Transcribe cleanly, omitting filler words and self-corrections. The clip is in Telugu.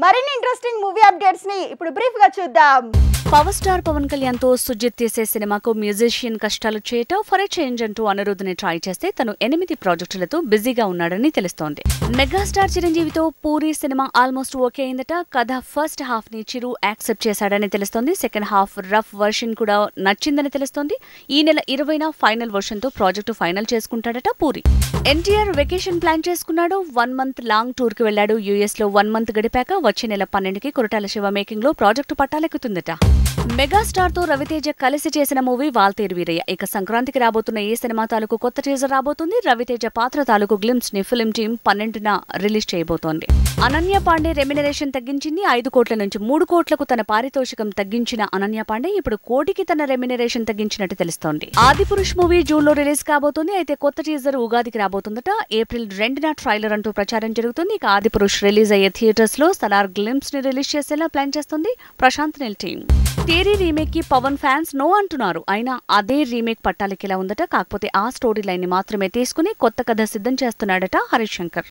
మరిన్ని ఇంట్రెస్టింగ్ మూవీ అప్డేట్స్ ని ఇప్పుడు బ్రీఫ్ గా చూద్దాం. పవర్ స్టార్ పవన్ కళ్యాణ్ తో సుజిత్ తీసే సినిమాకు మ్యూజిషియన్ కష్టాలు చేయట ఫర్ ఎ చేంజ్ అంటూ అనిరుద్ని ట్రై చేస్తే తను 8 ప్రాజెక్టులతో బిజీగా ఉన్నాడని తెలుస్తోంది. మెగాస్టార్ చిరంజీవితో పూరి సినిమా ఆల్మోస్ట్ ఓకే అయిందట. కథ ఫస్ట్ హాఫ్ ని చిరు యాక్సెప్ట్ చేశాడని తెలుస్తోంది. సెకండ్ హాఫ్ రఫ్ వర్షన్ కూడా నచ్చిందని తెలుస్తోంది. ఈ నెల 20న ఫైనల్ వర్షన్ తో ప్రాజెక్టు ఫైనల్ చేసుకుంటాడట పూరి. ఎన్టీఆర్ వెకేషన్ ప్లాన్ చేసుకున్నాడు. 1 మంత్ లాంగ్ టూర్ కి వెళ్లాడు. యుఎస్ లో 1 మంత్ గడిపాక వచ్చే నెల 12కి కొరటాల శివ మేకింగ్ లో ప్రాజెక్టు పట్టాలెక్కుతుందట. మెగాస్టార్ తో రవితేజ కలిసి చేసిన మూవీ వాల్తేరు వీరయ్య. ఇక సంక్రాంతికి రాబోతున్న ఈ సినిమా తాలూకు కొత్త టీజర్ రాబోతుంది. రవితేజ పాత్ర తాలూకు గ్లింప్స్ ని ఫిల్మ్ టీమ్ 12న రిలీజ్ చేయబోతోంది. అనన్య పాండే రెమ్యునరేషన్ తగ్గించింది. 5 కోట్ల నుంచి 3 కోట్లకు తన పారితోషికం తగ్గించిన అనన్య పాండే ఇప్పుడు కోటికి తన రెమ్యునరేషన్ తగ్గించినట్టు తెలుస్తోంది. ఆదిపురుష్ మూవీ జూన్ లో రిలీజ్ కాబోతుంది. అయితే కొత్త టీజర్ ఉగాదికి రాబోతుందట. ఏప్రిల్ 2న ట్రైలర్ అంటూ ప్రచారం జరుగుతుంది. ఇక ఆదిపురుష్ రిలీజ్ అయ్యే థియేటర్స్ లో సలార్ గ్లింప్స్ ని రిలీజ్ చేసేలా ప్లాన్ చేస్తుంది ప్రశాంత్ నీల్ టీమ్. తేరీ రీమేక్ కి పవన్ ఫ్యాన్స్ నో అంటున్నారు. అయినా అదే రీమేక్ పట్టాలెక్కేలా ఉందట. కాకపోతే ఆ స్టోరీ లైన్ ని మాత్రమే తీసుకుని కొత్త కథ సిద్ధం చేస్తున్నాడట హరీష్ శంకర్.